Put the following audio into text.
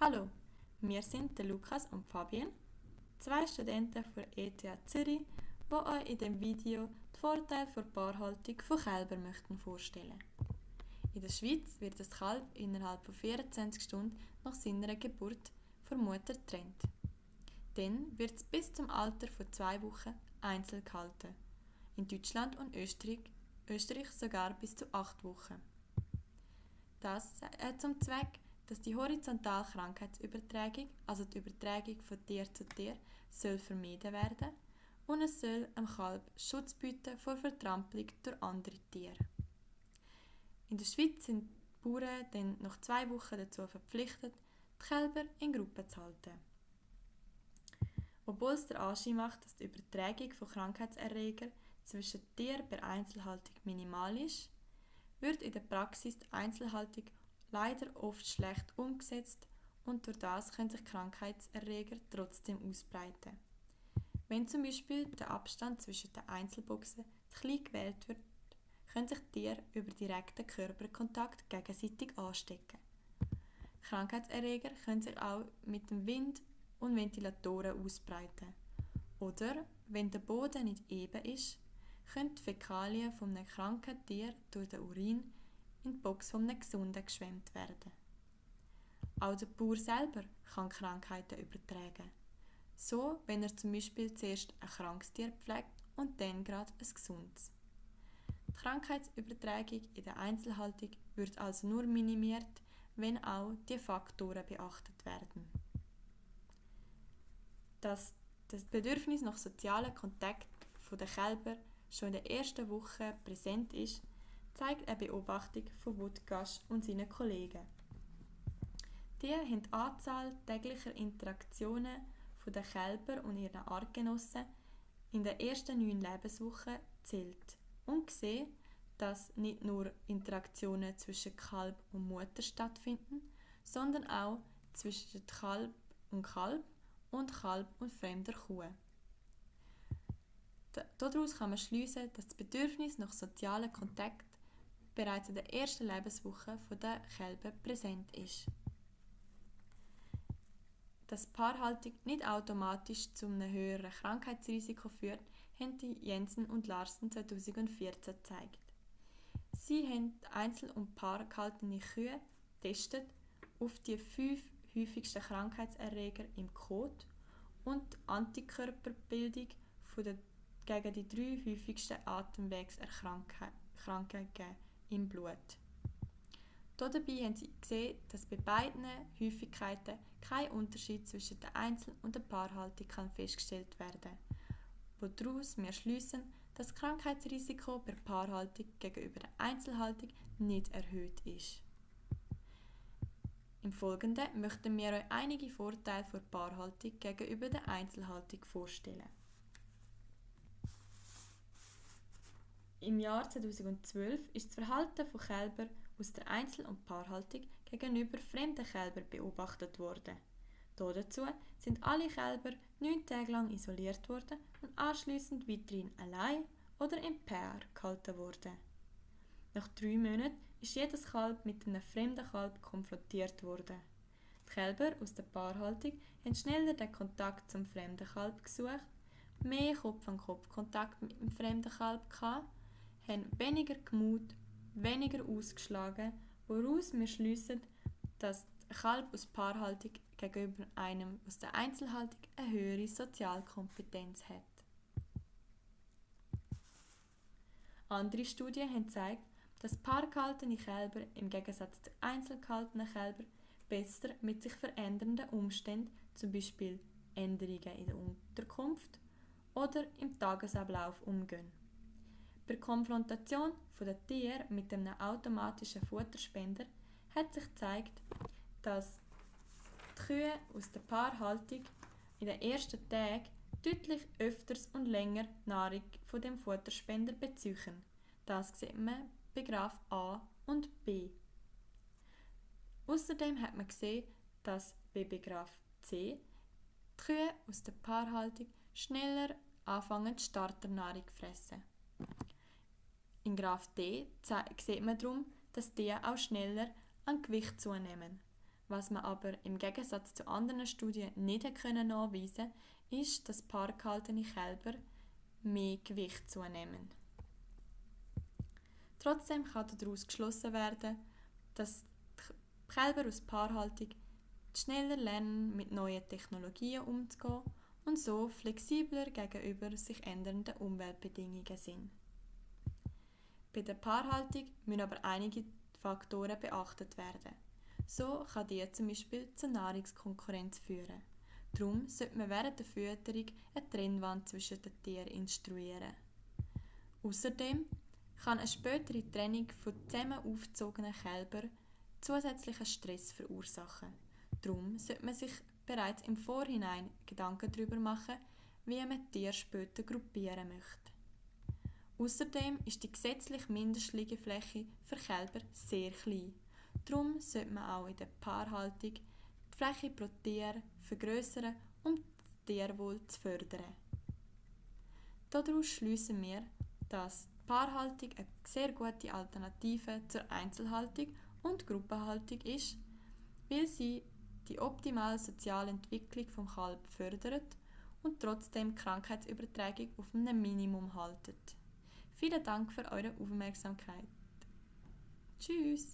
Hallo, wir sind der Lukas und Fabian, zwei Studenten von ETH Zürich, die euch in dem Video die Vorteile der Paarhaltung von Kälbern möchten vorstellen. In der Schweiz wird das Kalb innerhalb von 24 Stunden nach seiner Geburt von der Mutter getrennt. Dann wird es bis zum Alter von 2 Wochen einzeln gehalten. In Deutschland und Österreich sogar bis zu 8 Wochen. Das hat zum Zweck, dass die horizontale Krankheitsübertragung, also die Übertragung von Tier zu Tier, soll vermieden werden und es soll dem Kalb Schutz bieten vor Vertrampelung durch andere Tiere. In der Schweiz sind die Bauern dann nach 2 Wochen dazu verpflichtet, die Kälber in Gruppen zu halten. Obwohl es der Anschein macht, dass die Übertragung von Krankheitserregern zwischen Tieren bei Einzelhaltung minimal ist, wird in der Praxis die Einzelhaltung leider oft schlecht umgesetzt und durch das können sich Krankheitserreger trotzdem ausbreiten. Wenn zum Beispiel der Abstand zwischen den Einzelboxen zu klein gewählt wird, können sich Tiere über direkten Körperkontakt gegenseitig anstecken. Krankheitserreger können sich auch mit dem Wind und Ventilatoren ausbreiten. Oder, wenn der Boden nicht eben ist, können die Fäkalien von einem kranken Tier durch den Urin in die Box von einem gesunden geschwemmt werden. Auch der Bauer selber kann Krankheiten übertragen. So, wenn er zum Beispiel zuerst ein krankes Tier pflegt und dann gerade ein gesundes. Die Krankheitsübertragung in der Einzelhaltung wird also nur minimiert, wenn auch die Faktoren beachtet werden. Dass das Bedürfnis nach sozialen Kontakt der Kälber schon in der ersten Woche präsent ist, zeigt eine Beobachtung von Woodgash und seinen Kollegen. Die haben die Anzahl täglicher Interaktionen der Kälber und ihren Artgenossen in den ersten 9 Lebenswochen gezählt und gesehen, dass nicht nur Interaktionen zwischen Kalb und Mutter stattfinden, sondern auch zwischen Kalb und Kalb und Kalb und fremder Kuh. Daraus kann man schliessen, dass das Bedürfnis nach sozialen Kontakt bereits in der ersten Lebenswoche der Kälber präsent ist. Dass Paarhaltung nicht automatisch zu einem höheren Krankheitsrisiko führt, haben die Jensen und Larsen 2014 gezeigt. Sie haben Einzel- und Paar gehaltene Kühe getestet auf die 5 häufigsten Krankheitserreger im Kot und die Antikörperbildung gegen die 3 häufigsten Atemwegserkrankungen im Blut. Dabei haben sie gesehen, dass bei beiden Häufigkeiten kein Unterschied zwischen der Einzel- und der Paarhaltung festgestellt werden kann, woraus wir schliessen, dass das Krankheitsrisiko bei Paarhaltung gegenüber der Einzelhaltung nicht erhöht ist. Im Folgenden möchten wir euch einige Vorteile der Paarhaltung gegenüber der Einzelhaltung vorstellen. Im Jahr 2012 ist das Verhalten von Kälbern aus der Einzel- und Paarhaltung gegenüber fremden Kälbern beobachtet worden. Dazu sind alle Kälber 9 Tage lang isoliert worden und anschliessend weiterhin allein oder im Paar gehalten worden. Nach 3 Monaten ist jedes Kalb mit einem fremden Kalb konfrontiert worden. Die Kälber aus der Paarhaltung haben schneller den Kontakt zum fremden Kalb gesucht, mehr Kopf-an-Kopf-Kontakt mit dem fremden Kalb gehabt, haben weniger gemut, weniger ausgeschlagen, woraus wir schliessen, dass ein Kalb aus Paarhaltung gegenüber einem aus der Einzelhaltung eine höhere Sozialkompetenz hat. Andere Studien haben gezeigt, dass paargehaltene Kälber im Gegensatz zu einzelgehaltenen Kälbern besser mit sich verändernden Umständen, zum Beispiel Änderungen in der Unterkunft oder im Tagesablauf, umgehen. Bei der Konfrontation der Tiere mit einem automatischen Futterspender hat sich gezeigt, dass die Kühe aus der Paarhaltung in den ersten Tagen deutlich öfters und länger Nahrung von dem Futterspender beziehen. Das sieht man bei Graph A und B. Außerdem hat man gesehen, dass bei Graph C die Kühe aus der Paarhaltung schneller anfangen, Starternahrung zu fressen. In Graph D sieht man darum, dass die auch schneller an Gewicht zunehmen. Was man aber im Gegensatz zu anderen Studien nicht nachweisen konnte, ist, dass paargehaltene Kälber mehr Gewicht zunehmen. Trotzdem kann daraus geschlossen werden, dass die Kälber aus Paarhaltung schneller lernen, mit neuen Technologien umzugehen und so flexibler gegenüber sich ändernden Umweltbedingungen sind. Bei der Paarhaltung müssen aber einige Faktoren beachtet werden. So kann die zum Beispiel zur Nahrungskonkurrenz führen. Darum sollte man während der Fütterung eine Trennwand zwischen den Tieren instruieren. Außerdem kann eine spätere Trennung von zusammen aufgezogenen Kälbern zusätzlichen Stress verursachen. Darum sollte man sich bereits im Vorhinein Gedanken darüber machen, wie man die Tiere später gruppieren möchte. Außerdem ist die gesetzliche Mindestliegefläche für Kälber sehr klein. Darum sollte man auch in der Paarhaltung die Fläche pro Tier vergrössern, um das Tierwohl zu fördern. Daraus schliessen wir, dass die Paarhaltung eine sehr gute Alternative zur Einzelhaltung und Gruppenhaltung ist, weil sie die optimale soziale Entwicklung des Kalbs fördert und trotzdem die Krankheitsübertragung auf einem Minimum haltet. Vielen Dank für eure Aufmerksamkeit. Tschüss!